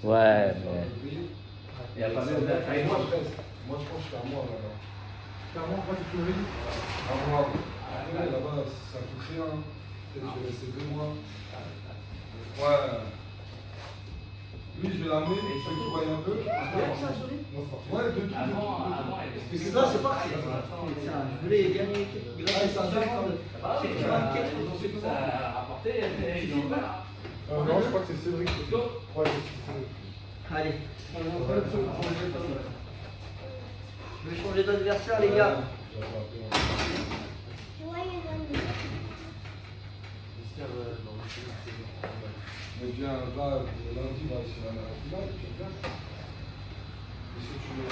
Ouais, mais. Il y a pas de date. Moi, je reste. Moi, je pense que je suis à moi là-bas. Clairement, moi, tu peux venir. À moi. Là-bas, ça coûte rien. Peut-être que je vais rester 2 mois. Ouais. Lui, je vais l'amener. Il faut qu'il voie un peu. Ouais, 2 trucs. Mais c'est là, c'est parti. Tiens, je voulais gagner grâce à ça. C'est que tu vas quelque chose dans ce Ça a rapporté, ils ont pas. Non, je crois que c'est Cédric. Ouais, c'est Cédric. Allez. Je vais changer d'adversaire, les gars. Mais viens, là, le lundi, là, c'est la finale, tu viens. Et si tu veux,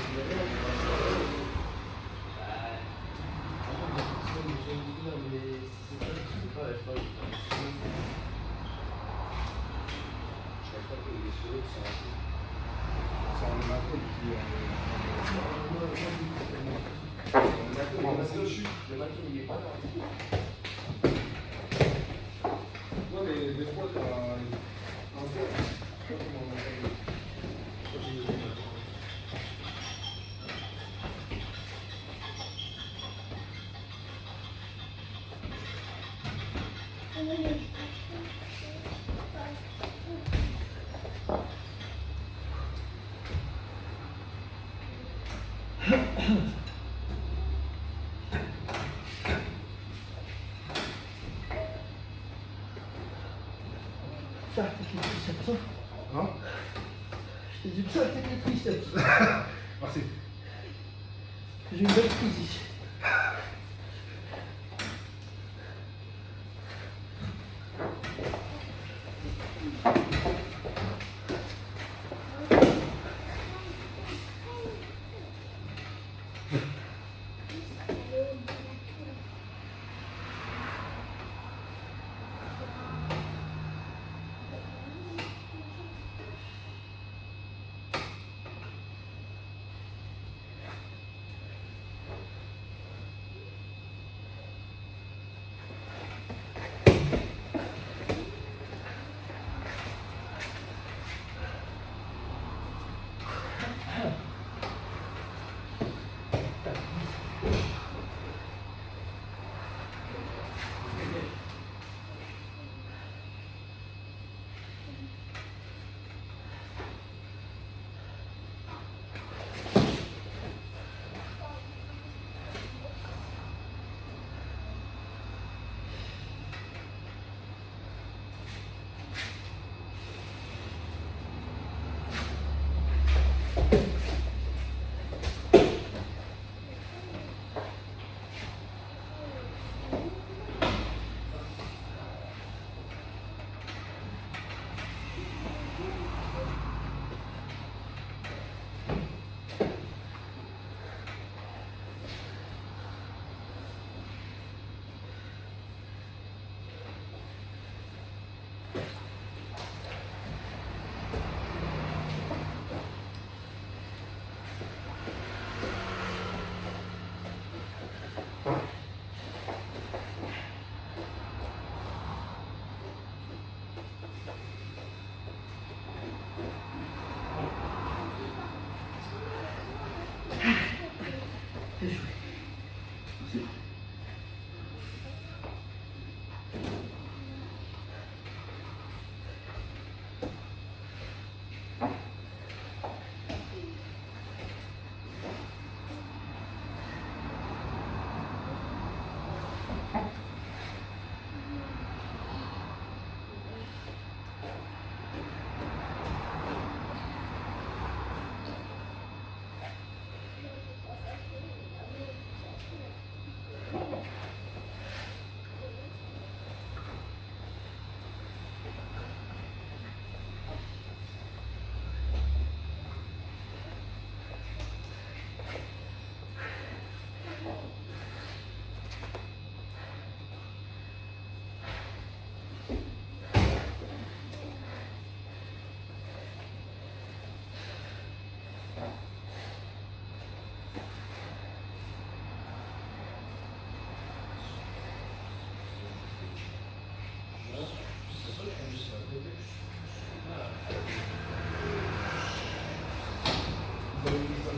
c'est un Monaco qui Le matin, il est pas là. ouais, mais des fois, t'as un verre. Je sais pas comment on appelle. Ça, avec les triceps. Hein? Je t'ai dit ça avec les triceps. Merci. J'ai une belle prise ici.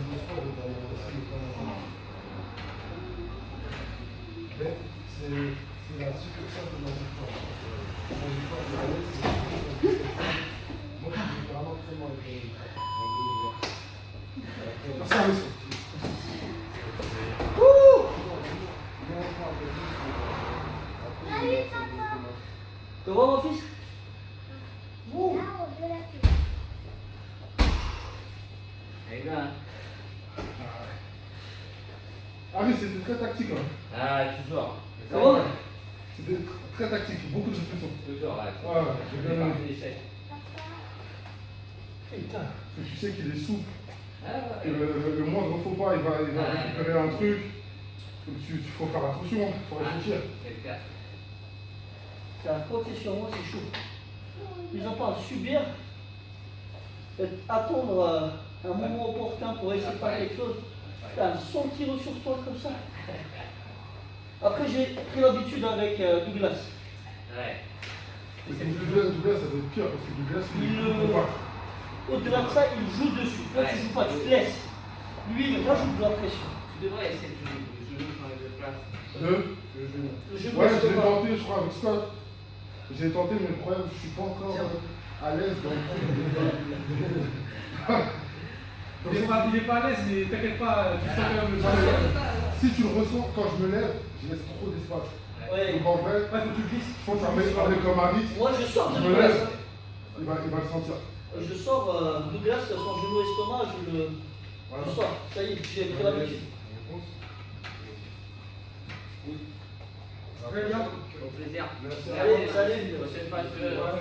du sport et dans aussi quand même. Mais c'est la succursale de l'auditoire. L'auditoire de l'année, c'est la succursale. Moi, je suis vraiment extrêmement étonné. Merci à vous. Tu vois mon fils? Eh bien. Ah oui, c'était très tactique. Hein. Ah, toujours. Comment? C'était très tactique, beaucoup de réflexion. Toujours, ouais. Ouais, j'ai bien aimé. L'échec. Putain, tu sais qu'il est souple. Ah, Que ouais. le moindre faux pas, il va récupérer un truc. Donc il faut faire attention, il faut réfléchir. Quelqu'un. C'est un côté sur moi, c'est chaud. Ils en parlent subir, attendre un moment opportun pour essayer de faire quelque chose. Putain, 100 kilos sur toi comme ça. Après, j'ai pris l'habitude avec Douglas. Ouais. Et Douglas, ça doit être pire parce que Douglas, il ne pas. Au-delà de ça, il joue dessus. Toi, tu joues pas, tu te laisses. Lui, il rajoute de la pression. Tu devrais essayer de jouer le genou dans les deux places. Le jeu Ouais, de je l'ai pas. tenté, je crois, avec Scott. J'ai tenté, mais le problème, je suis pas encore à l'aise dans le truc. Il est pas à l'aise, mais t'inquiète pas, tu sens quand même le jeu. Si tu le ressens, quand je me lève, je laisse trop d'espace. Ouais. Donc en vrai, Ouais, faut que tu glisses. je pense avec comme Maris, Moi, je sors de je me Douglas. lève, il va le sentir. Je sors Douglas, son genou estomac, je Voilà. sors. Ça y est, j'ai pris l'habitude. Très bien. Au plaisir. Merci. Allez, salut. La prochaine fois,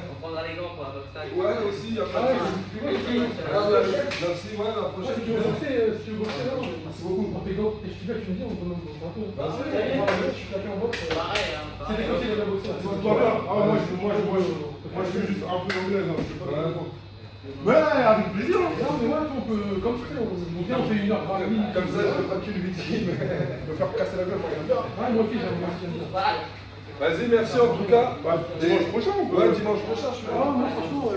on prendra les gants pour un box-tag. Ouais, aussi, il y a pas de souci. Merci, ouais, la Ouais, prochaine si tu veux fois. boxer, si tu veux boxer, là, Merci beaucoup. on t'es go. Et si tu veux, tu me dis, on peut un peu. Vas-y. Je suis tapé en boxe. Pareil, hein. C'est Pareil. déconseillé de la boxer. Toi, là, moi, je suis juste un peu anglaise, hein, je sais pas comment. Mais avec plaisir. Non, mais ouais, on peut, comme tu sais, on vient, on fait 1h20. Comme ça, je peux pas qu'une victime, me faire casser la gueule, moi j'aime bien. Ouais, moi aussi, j'aime bien. Pareil. Vas-y, merci en tout cas. Bah, dimanche prochain, on peut. Ouais, dimanche prochain, je suis Ah, là. moi, franchement,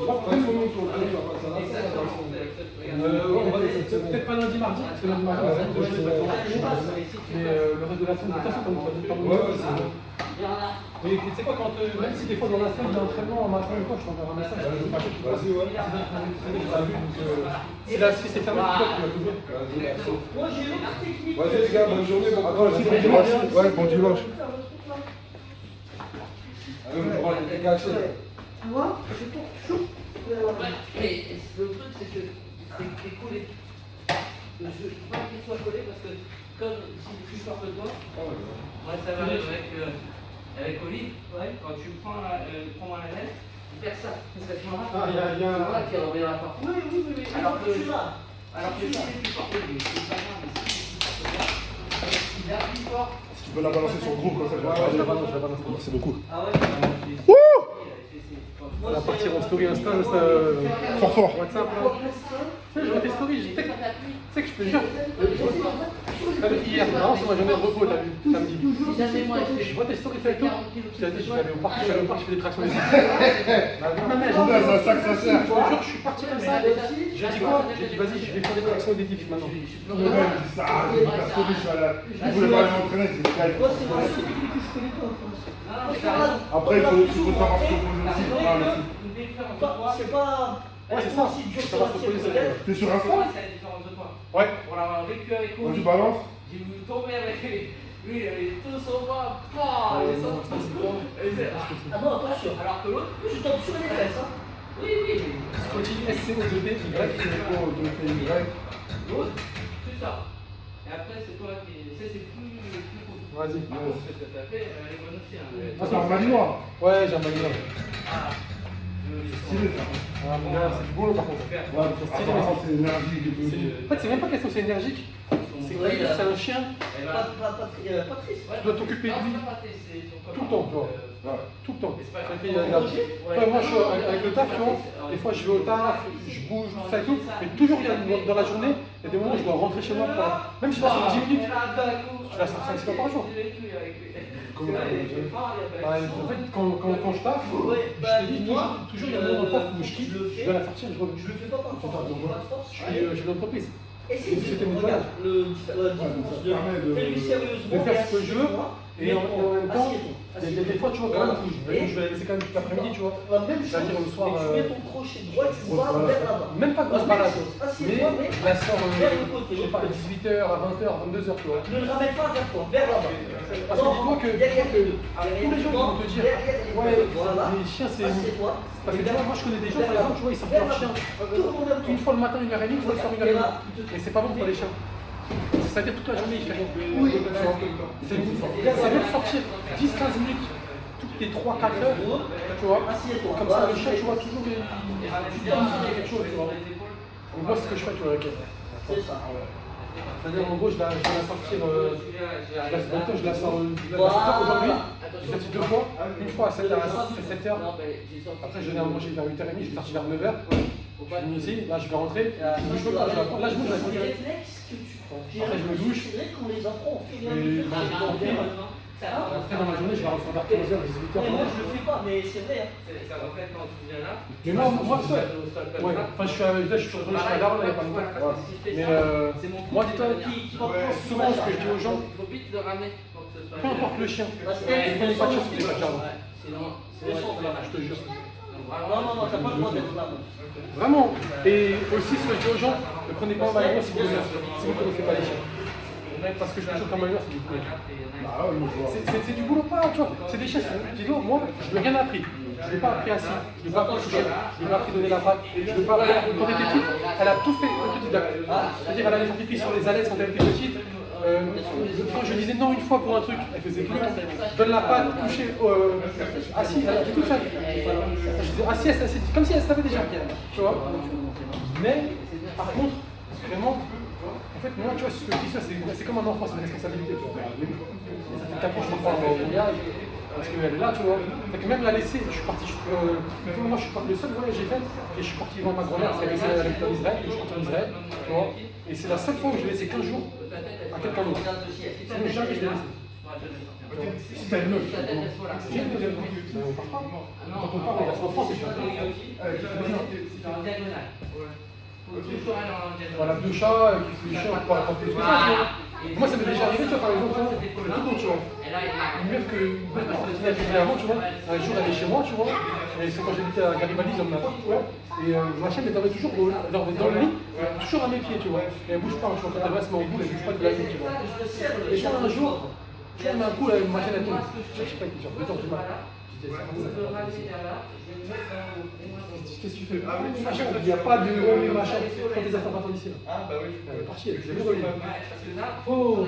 Prends son nom sur le truc, on va passer à la fin. Exactement. on va peut-être pas lundi, mardi, parce que lundi, mardi, on va faire deux jours, mais le reste de la semaine, de toute façon, comme tu as dit, Ouais, ouais, c'est bon. mais tu sais quoi, quand, même si des fois dans la semaine, il y a entraînement en matin ou quoi, je t'enverrai un message. Vas-y, ouais. Si c'est fermé, tu vas t'ouvrir. Vas-y, merci. Moi, j'ai une autre technique. Vas-y, les gars, bonne journée. Bon Attends, aussi, bon dimanche. Ouais, bon dimanche. Allez, on prend les gars. Moi, je tourne chaud. Ouais, mais le truc, c'est que t'es collé. Je veux pas qu'il soit collé parce que, comme si tu sors de toi, moi ça m'arrive avec Olive, quand tu prends la lettre, il perd ça. Parce qu'à ce moment-là, Ah, il y a un- voilà qui revient à la porte. Oui. Alors que- tu là. Alors que si c'est plus fort que lui, c'est pas grave, mais si c'est plus fort que toi, il a plus fort. Si tu peux la balancer sur le groupe, comme ça, je la balance. Merci beaucoup. Ah ouais. On va partir en story Insta, Fort, fort. WhatsApp. Tu sais, je vois tes stories, tu sais que je te jure. T'as vu hier, non, c'est ma journée de repos, t'as vu, samedi. Si jamais moi Je vois tes stories avec toi. 40 kilos, Je t'ai dit, je vais aller au parc, je fais des tractions des Non, mais Ça, c'est ça que ça sert. je te jure, je suis parti comme ça. J'ai dit quoi? J'ai dit, vas-y, je vais faire des tractions des dips maintenant. Le mec dit ça, j'ai pas sauvé, je suis allé. Il voulait pas m'entraîner, c'est calme. Moi, c'est la seule technique que je connais pas en France. Après, il faut savoir se reposer aussi. Ah, merci. C'est pas. Ouais, c'est ça. Aussi dur Ça va se reposer, ça. T'es sur Insta? C'est la différence de toi. Ouais. Pour l'avoir vécu avec Quand tu Olive, balances? j'ai voulu tomber avec lui. Lui, il avait tous au bas. Pouah, il est sorti. Et c'est- Ah non, attention. Alors que l'autre, Tu tombes sur les fesses, hein. oui. Continue SCO2D, Y. L'autre, tu sors. Et après, c'est toi qui. C'est plus cool. Vas-y. Ce que t'as fait, elle est bonne aussi. Hein. C'est un malinois. Ouais, j'ai un bagnole. Ah, Stylé, ça. Ah, mon gars, c'est du boulot par contre. super. Ouais, apparemment, c'est énergique et tout. En fait, c'est même pas question que c'est énergique. C'est un chien. Elle Pas triste. Tu dois t'occuper de lui. Tout le temps, tu vois. Ouais. Tout le temps. Mais c'est pas Ça grave. fait, moi, je suis avec le taf, tu vois. Des fois, je vais au taf, je bouge, tout ça et tout. Mais toujours, dans la journée, il y a des moments où je dois rentrer chez moi. Même si je passe 10 minutes, je la sors 5 fois par jour. Comment Bah, en fait, quand je taffe, je te dis toujours, il y a un moment dans le taf où je quitte, je dois la sortir, je reviens. Je le fais pas par force. Je suis l'entreprise. Et si, C'était une regarde, étoile. la différence de permet de- fais-lui sérieusement. de faire ce que je veux, et et en même temps, il y a des fois, tu vois, quand même, Et je vais la laisser quand même toute l'après-midi, tu vois. la même chose, C'est-à-dire le soir, mais tu mets ton crochet droit, tu vas vers là-bas. Même pas de grosse La même balade, chose. mais Assieds-toi, mais je la sors, vers le côté. je sais pas, à 18h, à 20h, à 22h, tu vois. Ne le ramène pas vers toi, vers là-bas. Parce que dis-toi que derrière les deux. tous les gens vont te dire, ouais, les chiens c'est. Assieds-toi. Parce que tu vois, moi je connais des gens, par exemple, tu vois, ils sortent leur chien une fois le matin, 1h30, une fois le soir, 1h30. Et c'est pas bon pour les chiens. C'est-à-dire toute la journée, il fait rien. Oui, tu vois. C'est mieux de sortir 10-15 minutes toutes les 3-4 heures, tu vois. Comme ça, le chien, tu vois, toujours il quelque chose, tu vois. Donc moi, c'est ce que je fais, tu vois, avec elle. C'est ça. C'est-à-dire, en gros, je vais la sortir, je la sors aujourd'hui. Je l'ai sorti 2 fois, une fois à 7h. Après, je vais aller manger vers 8h30, je vais sortir vers 9h. Je finis ici, là je vais rentrer, je me bouge pas, là je bouge, après je me douche, et après dans la journée je vais rentrer vers 15h, 18h. Moi je le fais pas, mais c'est vrai. Mais moi, ouais, enfin je suis là, je suis retourné chez la daronne, il n'y a pas longtemps. Mais moi, dis-toi, souvent ce que je dis aux gens, peu importe le chien, prenez pas de chien si vous n'avez pas de jardin. Je te jure. Non, t'as pas le droit d'être là. Vraiment. Et aussi ce que je dis aux gens, ne prenez pas un malinois si vous ne connaissez pas les chiens. Parce que je te jure qu'un malinois c'est du boulot. C'est du boulot pas, tu vois. C'est des chiens, tu vois, moi je ne lui ai rien appris. Je ne l'ai pas appris assis, je ne l'ai pas appris toucher, je ne l'ai pas appris donner la patte, je ne l'ai pas appris. Quand elle était petite, elle a tout fait autodidacte. C'est-à-dire elle allait faire pipi sur les alaises quand elle était petite. Quand je disais non une fois pour un truc, elle faisait plus. Donne la patte, toucher, assis, elle a fait tout ça. Je disais assis, c'est comme si elle savait déjà. Tu vois. Mais par contre, vraiment, en fait, moi, tu vois, ce que je dis, c'est comme un enfant, c'est une responsabilité. Ça fait 4 ans que je me prends en voyage, parce qu'elle est là, tu vois. Fait que même la laisser, je suis parti. Moi, je suis pas le seul voyage que j'ai fait, et je suis parti voir ma grand-mère, parce qu'elle habite en Israël, et je suis parti en Israël, tu vois. Et c'est la seule fois où je l'ai laissé 15 jours à quelqu'un d'autre. Sinon, jamais je l'ai laissé. Si t'as une meuf, j'ai une deuxième fois. Mais on part pas. Quand on part, on reste en France et je voilà, 2 chats qui se chiens pour apporter plus que ça. Moi, ça m'est déjà arrivé, tu vois, par exemple, tout bon, tu vois. Une meuf que je disais avant, tu vois, un jour elle est chez moi, tu vois, et c'est quand j'habitais à Garibaldi dans mon appart, tu vois, et ma chienne elle dormait toujours dans le lit, toujours à mes pieds, tu vois, et elle bouge pas, tu vois, quand elle reste en boule, elle bouge pas de la nuit, tu vois. Et puis un jour, tu vois, un coup, ma chienne elle tombe, je sais pas, il était genre 2h du matin. Qu'est-ce que tu fais? Machin, il n'y a pas de machin. Quand tes affaires partent ici. Ah bah oui. Elle est partie, elle est jamais. Oh,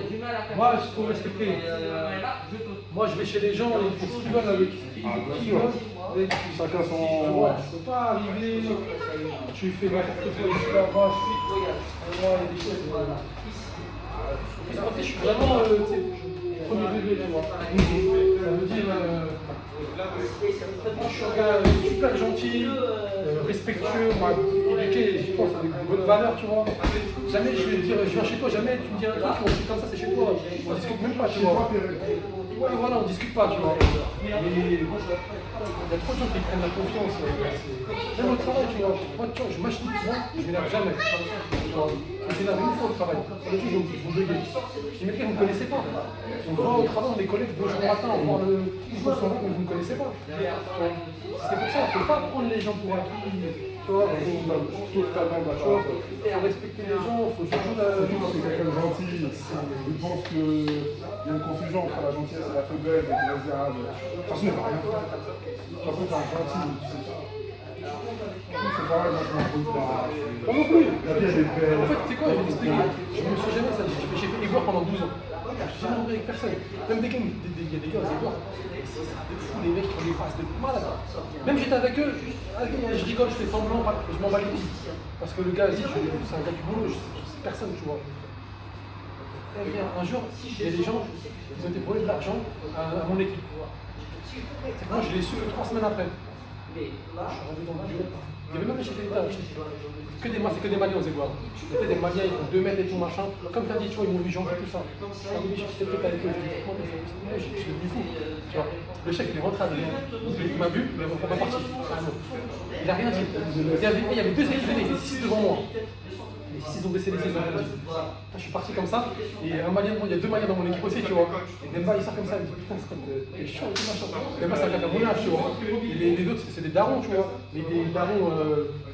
moi, il faut respecter. Moi, je vais chez les gens, ils font ce qu'ils veulent avec qui ils veulent. Chacun son. Tu peux pas arriver, tu fais n'importe quoi ici, là-bas, il y a des choses. Je suis vraiment premier degré, tu vois. Ça veut dire. Je suis un gars super gentil, respectueux, éduqué, je pense avec de bonnes valeurs, tu vois. Jamais je vais te dire, je viens chez toi, jamais tu me dis un truc, c'est comme ça, c'est chez toi. On discute même pas, tu vois. Ouais, voilà, on discute pas, tu vois. Mais il y a trop de gens qui prennent la confiance. Même au travail, tu vois. Moi, tu vois, je m'achète, moi, je m'énerve jamais. Tu vois. Je m'énerve une fois au travail. Le jour, ils vont bugger. Je dis, mais vous ne me connaissez pas. On va au travail, on est collègues, bonjour matin, on voit le. Mais vous ne me connaissez pas. C'est pour ça, il ne faut pas prendre les gens pour acquis. Tu vois, il faut respecter les gens, il faut toujours. C'est quelqu'un de gentil. Je pense qu'il y a une confusion entre la gentillesse et la faiblesse. Et tu vas se dire, ah, mais de toute façon, il n'y a rien. De toute façon, tu es un gentil, tu sais pas. C'est pareil, moi je m'en fous pas. Moi non plus. La vie elle est belle. En fait, tu sais quoi, je vais t'expliquer. Je me suis jamais ça. J'ai fait Igor pendant 12 ans. Je suis jamais rencontré avec personne. Même des gars, il y a des gars, c'est Igor. C'est ça de fou, les mecs qui font des faces de malade. Même j'étais avec eux, je rigole, je fais semblant, je m'en bats les couilles. Parce que le gars, c'est un gars du boulot, c'est personne, tu vois. Un jour, il y a des gens, ils ont été volés de l'argent à mon équipe. C'est que moi, je l'ai su que 3 semaines après. Je suis rentré dans le bureau. Il y avait même des chefs d'État. C'est que des Maliens aux Édouards. C'était des Maliens, ils font 2 mètres et tout machin. Comme tu as dit, tu vois, ils m'ont vu gentil tout ça. J'ai dit, chef d'État avec eux. Je suis devenu fou. Tu vois. Le chef, il est rentré à Adrien. Il m'a vu, mais on va partir. Il n'a rien dit. Il y avait 2 équipes, il était 6 devant moi. Et si ils ont baissé les yeux, ils ont dit. Je suis parti comme ça, et un Malien, il y a 2 Maliens dans mon équipe aussi, tu vois. Et Demba, il sort comme ça, il me dit putain, Scott, t'es chaud et tout machin. Demba, c'est un gars à mon âge, tu vois. Et les autres, c'est des darons, tu vois. Mais des darons,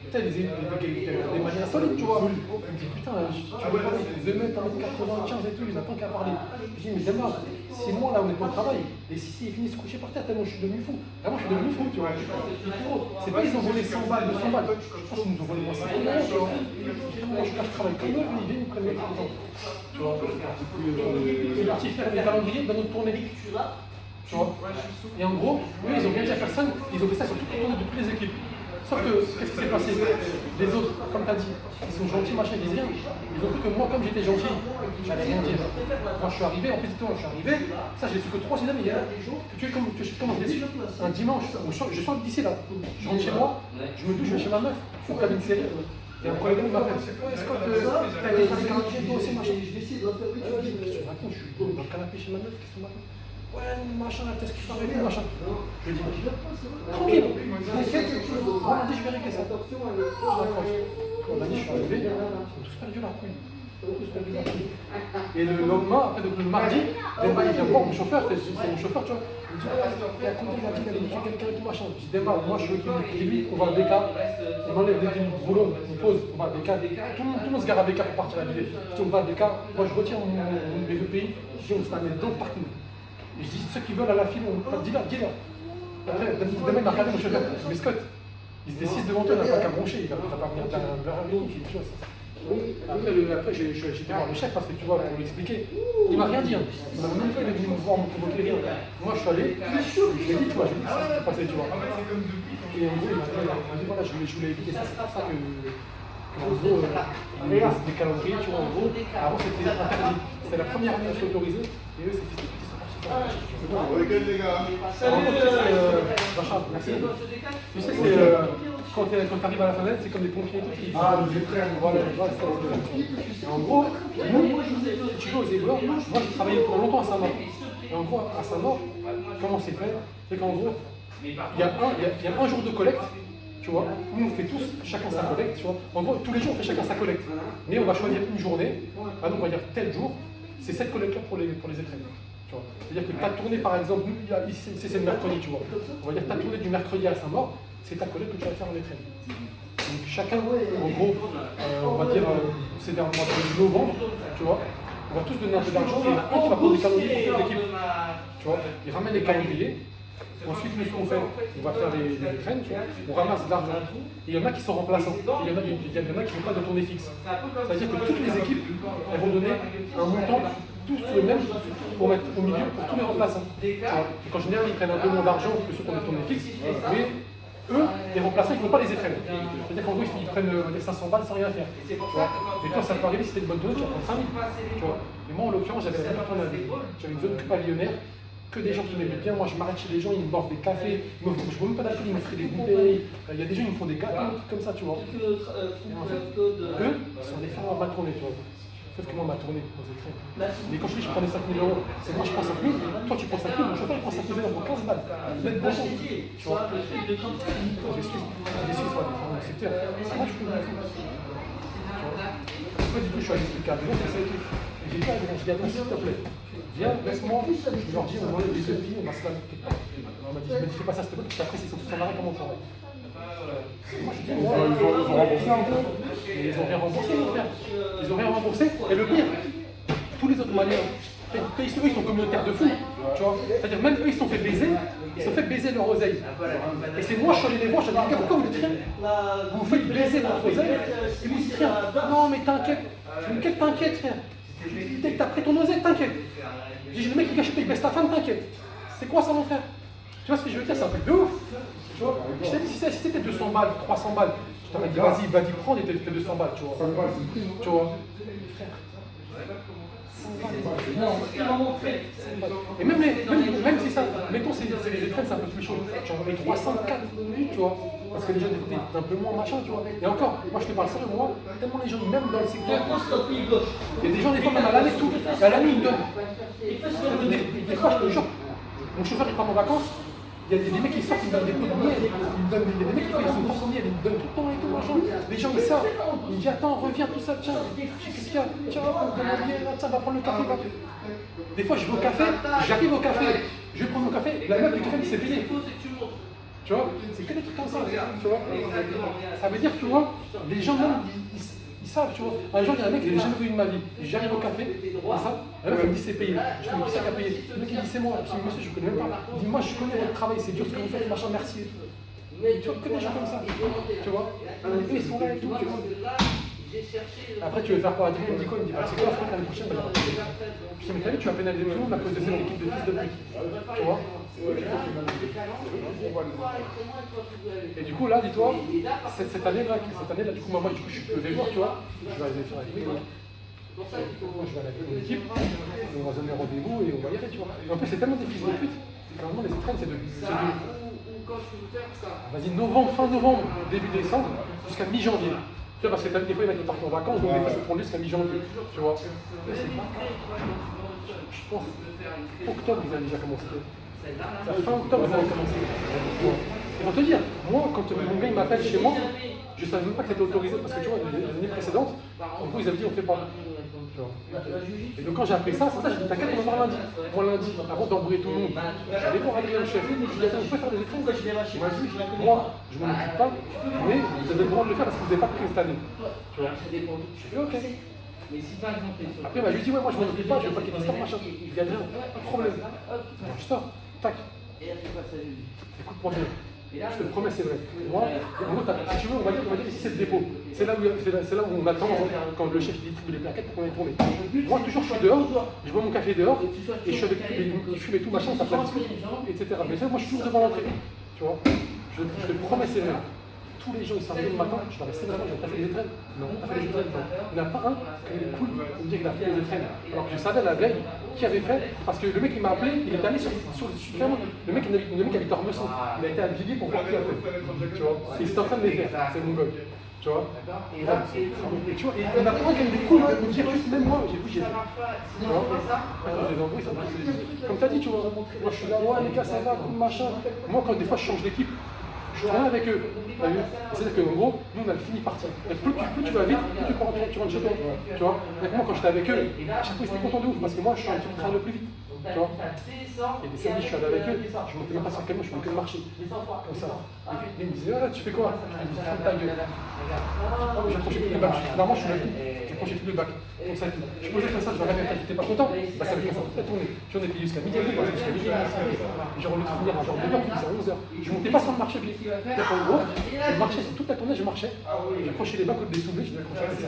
putain, des Maliens solides, tu vois. Il me dit putain, tu vois, il fait 2 mètres, 1m95 et tout, il n'a pas qu'à parler. Je dis, mais Demba, c'est moi là, on est pas au travail. Et si il finit de se coucher par terre, tellement je suis devenu fou. Vraiment, je suis devenu fou, tu vois. C'est pas ils ont volé 100 balles, 200 balles. Je pense qu'ils nous ont volé moins 50 balles, tu vois. Moi, je travaille comme eux, ils viennent, ils prennent mes exemple. Tu vois, c'est parti faire des calendriers dans notre tournée. Tu vois. Et en gros, eux, ils ont rien dit à personne, ils ont fait ça sur toute la tournée de toutes les équipes. Sauf que, qu'est-ce qui s'est passé? Les autres, comme tu as dit, ils sont gentils, machin, ils disent rien. Ils ont cru que moi, comme j'étais gentil, j'allais rien dire. Quand je suis arrivé, en fait, je suis arrivé, ça, je l'ai su que 3 semaines hier. Tu sais comment je l'ai su? Un dimanche, je sors d'ici là. Je rentre chez moi, je me douche, je vais chez ma meuf, on regarde une série. Et un collègue qui m'appelle, ouais, Scott, t'as été faire des calendriers, toi aussi, machin. Je vais essayer de refaire une chose. Qu'est-ce que tu racontes? Je suis dans le canapé chez ma meuf, qu'est-ce que tu racontes? Ouais, machin, qu'est-ce que je t'arrête, machin. Je lui dis, tranquille, t'inquiète, on a dit, je vais régler ça. Je raccroche. On a dit, je suis arrivé, ils ont tous perdu la couille. Et le lendemain, après, donc le mardi, Demba il vient voir mon chauffeur, c'est mon chauffeur, tu vois. Il me dit, ouais, écoute, il a dit qu'il allait niquer quelqu'un et tout machin. Je dis, Demba, moi je veux qu'il me lui, on va à BK, on enlève les tenues de boulot, on pose, on va à BK. Tout le monde se gare à BK pour partir à l'idée. Je dis, on va à BK, moi je retire mon BVPI, je dis, on se la met dans le parking. Et je dis, ceux qui veulent à la file, dis-leur. Après, Demba il m'a regardé mon chauffeur, mais Scott, il se décide devant toi, il n'a pas qu'à broncher, il va pas venir vers un mec, tu vois. Après j'ai été voir le chef parce que tu vois, pour lui expliquer, il m'a rien dit. Hein. Il m'a même pas venu me voir, me provoquer rien. Moi je suis allé, je lui ai dit, tu vois, je lui ai dit ça s'est passé, tu vois. Et en gros, il m'a dit, voilà, je voulais éviter ça, c'est pour ça que en gros, des calendriers, tu vois, en gros, avant c'était interdit. C'était la première année où je suis autorisé, et eux, c'est fils de petits sont partis. Regarde les gars. Merci. Tu sais, c'est quand tu arrives à la fenêtre, c'est comme des pompiers et tout. Ah, les étrennes, voilà. En gros, nous, si tu veux aux éboueurs, moi j'ai travaillé pendant longtemps à Saint-Maur. Et en gros, à Saint-Maur, comment c'est fait? C'est qu'en gros, il y a un jour de collecte, tu vois. Nous, on fait tous, chacun sa collecte, tu vois. En gros, tous les jours, on fait chacun sa collecte. Mais on va choisir une journée, donc on va dire tel jour, c'est cette collecte-là pour les étrennes. C'est-à-dire que ta tournée, par exemple, ici c'est le mercredi, tu vois. On va dire ta tournée du mercredi à Saint-Maur, c'est ta collecte que tu vas faire en étrenne. Donc chacun, en gros, on va dire, c'est vers le mois de novembre, tu vois. On va tous donner un peu d'argent, et il y en a un qui va prendre des calendriers pour toute l'équipe. Tu vois, il ramène les calendriers. Ensuite, nous, ce qu'on fait, on va faire des étrennes, tu vois. On ramasse de l'argent. Et il y en a qui sont remplaçants. Et il y en a qui ne font pas de tournée fixe. C'est-à-dire que toutes les équipes, elles vont donner un montant tous le même pour mettre au milieu pour tous les remplaçants. Et qu'en général, ils prennent un peu moins d'argent que ceux qui ont des tournées fixes, mais eux, les remplaçants, ils ne font pas les étrennes. C'est-à-dire qu'en gros, ils prennent 500 balles sans rien faire. Mais toi, ça peut arriver, si c'était une bonne tournée, tu vas prendre 5000. Tu vois. Et moi, en l'occurrence, j'avais une zone pavillonnaire, que des gens qui m'aimaient bien. Moi, je m'arrête chez les gens, ils me boivent des cafés, je ne bois même pas d'alcool, ils me font des bouteilles. Il y a des gens, ils me font des gâteaux, comme ça, tu vois. Et en fait, eux, ils sont des femmes à ma tournée, tu vois. Sauf que moi, ma tournée, mais quand je dis je prenais 5 000 €, c'est moi je prends 5 000, toi tu prends 5 000, mon chauffeur il prend 5 000 € pour 15 balles. Mettre bon, tu vois. Je suis sur les différents secteurs. Moi je peux le faire. Après, du coup, je suis allé expliquer à Adrien, c'est ça et tout. Et j'ai dit à Adrien, je dis Adrien, s'il te plaît, viens, laisse-moi, je leur dis, on enlève les œufs, on va se laver quelque part. On m'a dit, fais pas ça, s'il te plaît, parce qu'après, ils sont tous en arrêt, comment on travaille. Moi, je dis, Ils ont remboursé un peu. Ils ont rien remboursé, mon frère. Ils ont rien remboursé. Et le pire, tous les autres Maliens, eux, ils sont communautaires de fou. Tu vois. C'est-à-dire, même eux, ils se sont fait baiser leur oseille. Et c'est moi, je suis allé les voir, je suis allé, pourquoi vous dites rien? Vous faites baiser votre oseille, et vous dites rien. Non, mais t'inquiète. Je dis, quel t'inquiète, frère? Dès que t'as pris ton oseille, t'inquiète. Je dis, le mec qui cache, il baisse ta femme, t'inquiète. C'est quoi ça, mon frère? Tu vois ce que je veux dire? C'est un truc de ouf. Tu vois, je t'ai dit, si c'était 200 balles, 300 balles, je t'aurais dit, vas-y, prends et t'es 200 balles, tu vois. Tu vois. Frère. 100 balles. Et même si ça, mettons, c'est les étrennes, c'est un peu plus chaud. J'en mets 304, tu vois. Parce que les gens, des un peu moins machin, tu vois. Et encore, moi je te parle sérieux, moi, tellement les gens, même dans le secteur, il y a des gens, des fois, même à l'année, tout, à l'année, ils me donnent. Des fois, je te jure, mon chauffeur, il part en vacances. Il y a des mecs qui sortent, ils me donnent des pots de miel, il y a des mecs qui sont transformés, ils me donnent tout le temps et tout, machin. Les gens, ils sortent. Il me dit attends, reviens, tout ça, tiens, qu'est-ce qu'il y a? Tiens, on va prendre le café, va. Des fois, je vais au café, j'arrive au café, je vais prendre mon café, la meuf du café me s'est payée. Tu vois, c'est que des trucs comme ça, tu vois. Ça veut dire, tu vois, les gens même, ils savent, tu vois. Un jour, il y a un mec, je l'ai jamais vu de ma vie. J'arrive au café, comme ça, la meuf, elle me dit c'est payé. Je me dis, qui c'est qui a payé? Le mec, il dit c'est moi. Je dis, monsieur, je connais même pas. Il dit, moi, je connais votre travail, c'est dur ce que vous faites, machin, merci. Tu vois, que des gens comme ça, tu vois. Eux, ils sont là et tout, tu vois. Après, tu veux faire quoi? Il me dit quoi? Il me dit, c'est quoi, frère, l'année prochaine? Je dis, mais t'as vu, tu vas pénaliser tout le monde à cause de cette équipe de fils de pute. Tu vois. Et du coup, là, dis-toi, cette année-là, du coup, moi, du coup, je vais voir, tu vois. Je vais aller faire avec lui. Moi, je vais aller avec mon équipe, on va donner rendez-vous et on va y aller, tu vois. Et en plus, c'est tellement des fils de pute. Normalement, les étrennes, c'est de vas-y, novembre, fin novembre, début décembre, jusqu'à mi-janvier. Tu vois, parce que des fois, il y en a qui partent en vacances, donc des fois, ça prend jusqu'à mi-janvier. Tu vois. Je pense, octobre, ils avaient déjà commencé. Fin octobre, ils avaient commencé. Et pour te dire, moi, quand mon gars il m'appelle chez moi, je ne savais même pas que c'était autorisé, parce que tu vois, les années précédentes, en gros, ils avaient dit on ne fait pas. Tu vois. Et donc quand j'ai appris ça, c'est ça, j'ai dit t'inquiète, on va voir lundi. Moi lundi, avant d'embrouiller tout le monde, j'allais voir Adrien le chef, je lui ai dit attends, vous pouvez faire des écrans? Moi, je m'en occupe pas, mais vous avez le droit de le faire parce que vous n'avez pas pris cette année. Tu vois. Je fais ok. Après, je lui dis ouais, moi je m'en occupe pas, je veux pas qu'il y ait d'histoire, machin. Il dit Adrien, pas de problème. Je sors, tac. Écoute pour dire. Je te le promets, c'est vrai. Moi, en gros, si tu veux, on va dire ici c'est le dépôt. C'est là où on attend quand le chef distribue les plaquettes pour qu'on ait tourné. Moi, toujours, je suis dehors, je bois mon café dehors, et je suis avec il fume et tout, machin, ça fait etc. Mais ça, moi, je suis toujours devant l'entrée. Tu vois, je te le promets, c'est vrai. Tous les gens, ils s'arrivent le matin, je leur ai dit, t'as fait les étrennes? Non, t'as fait les étrennes? Non. Il n'y en a pas un qui est cool pour me dire qu'il a fait les étrennes. Alors que je savais la veille qui avait fait, parce que le mec il m'a appelé, il est allé sur le super, le mec habite Ormesson, il a été à Villiers pour voir qui a fait. Tu vois, il était en train de les faire, c'est mon gars. Tu vois, et là, tu vois, il y en a pas un qui a eu des couilles de me dire juste, même moi, j'ai fait. Tu vois, quand les embrouilles, ça me fait. Comme t'as dit, tu vois, moi je suis là, ouais les gars, ça va, machin. Moi, quand des fois je change d'équipe, je travaille avec eux. C'est-à-dire qu'en gros, nous on a fini parti. Plus tu vas vite, plus tu rentres chez toi. Tu vois, avec moi quand j'étais avec eux, à chaque fois ils étaient contents de ouf parce que moi je suis un truc qui travaille le plus vite. Tu vois. Et des samedis je suis allé avec eux, je montais même pas sur le camion, je faisais que le marché. Comme ça. Et puis ils me disaient, ah, tu fais quoi? Je me dis, ferme ta gueule. J'approchais tous les bacs. Normalement je suis là tout. J'approchais tous les bacs. Comme ça et tout. Je posais comme ça, je leur avais fait, t'es pas content? Bah ça veut dire que ça toute la tournée. J'en ai payé jusqu'à midi et demi, jusqu'à midi et demi. Genre au lieu de finir à genre 2h, c'est à 11h. Je montais pas sur le marché pied. Donc en gros, je marchais sur toute la tournée, je marchais. J'approchais les bacs au désouvés, je les accrochais comme ça.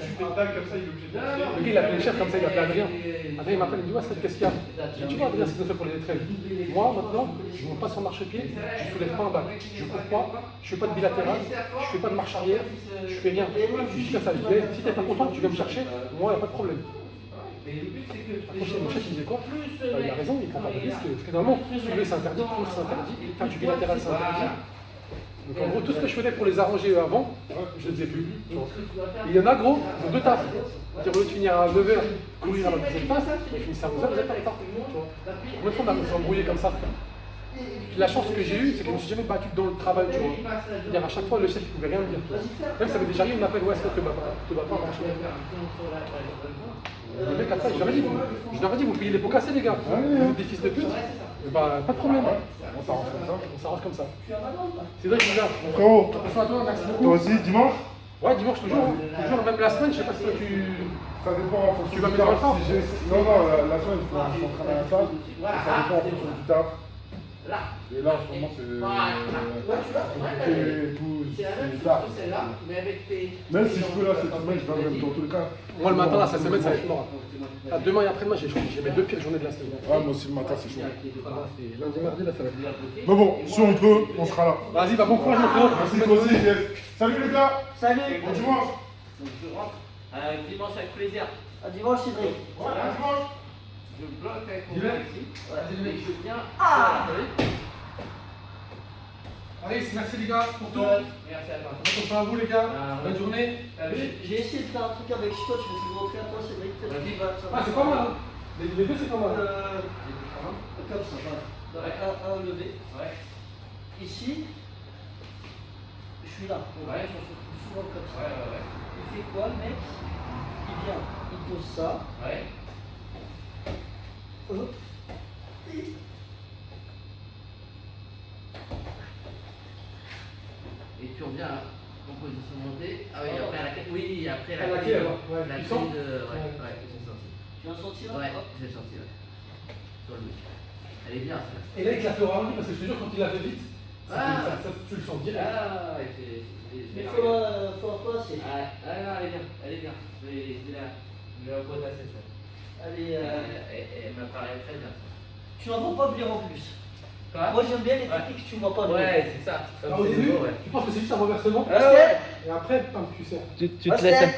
Le gars il appelait le chef comme ça, il appelait Adrien. Adrien il m'appelle, il me dit ouais, qu'est-ce qu'il y a? Je dis tu vois Adrien, c'est ce qu'on fait pour les étrennes. Moi maintenant, je monte pas sur le marchepied, je soulève pas un bac, je cours pas, je fais pas de bilatéral, je fais pas de marche arrière, je fais rien. Je dis ça, je dis si t'es pas content, tu viens me chercher, moi il n'y a pas de problème. Mon chef il disait quoi? Il a raison, il prend pas de risque. Parce que normalement, soulever c'est interdit, courir c'est interdit, faire du bilatéral c'est interdit. Donc en gros, tout ce que je faisais pour les arranger avant, je ne le faisais plus. Et il y en a gros, ils ont deux tafs. Au lieu de finir à 9h, courir à la deuxième phase, ils finissent à 11h, ils n'êtes pas retard. Combien de fois on a embrouillé comme ça? Puis la chance que j'ai eue, c'est que je ne me suis jamais battu dans le travail, tu vois. C'est-à-dire à chaque fois, le chef ne pouvait rien me dire. Même ça m'est déjà arrivé, il m'appelle, ouais, est-ce que tu te bats pas, machin. Le mec après, je leur ai dit, vous payez les pots cassés les gars, vous êtes des fils de pute, bah pas de problème, on s'arrange comme ça. C'est vrai que je suis là. Frérot, Attention à toi, merci beaucoup. toi aussi, dimanche? Ouais, dimanche toujours, même la semaine, je sais pas si toi Ça dépend en fonction tu vas du mettre taf. le fort. Non, la semaine, je suis en train d'aller à la salle, et ça dépend en fonction du taf. Et là, en ce moment, c'est tout, c'est tard. Même si je peux là, cette semaine, je vais dans tous les cas. Moi le matin, là, cette semaine, ça va être mort. Là, demain et après-demain, j'ai mes deux pires journées de la semaine. Ouais, moi aussi, le matin, c'est chaud. C'est lundi, mardi, là, ça va être bien. Mais bon, si on peut, on sera là. Vas-y, bah bon courage, mon frère. Merci, Cozy. Salut les gars. Salut. Bon dimanche. Dimanche avec plaisir. À dimanche, Cédric. Ouais, bon dimanche. Je bloque avec mon Dis-le. ici. Je viens. Allez, merci les gars pour tout. Merci à toi. Attention à vous les gars. Bonne journée. J'ai essayé de faire un truc avec scotch, mais c'est montrer à toi, Cédric. Ah, c'est pas mal. Hein. Les deux, c'est pas mal. Comme ça, voilà. Un levé. Ouais. Ici, je suis là. Ouais. Souvent comme ça. Ouais. Il fait quoi le mec? Il vient, il pose ça. Ouais. Hop. Et tu reviens à composition montée. Ah oui, après la clé. Oui, après Ah, la la clé. clé, ouais. La Tu clé sens de. Ouais, Ouais. ouais, j'ai senti. Tu l'as senti là? Ouais, Hop. j'ai senti, ouais. Sur le bout. Elle est bien, celle-là. Et là, il te l'a fait au ralenti parce que je te jure, quand il l'a fait vite, tu le sens direct. Ah, ouais, Mais faut passer. Ah, non, elle est bien, elle est bien. Je la vois assez ça. Allez, Elle me paraît très bien. tu n'en vas pas venir en plus. Quoi? Moi j'aime bien les techniques que tu ne vas pas venir. Ouais, c'est ça. Alors, au début, tu penses que c'est juste un renversement, Ah ouais. et après, pam, tu serres. Tu te laisses aller.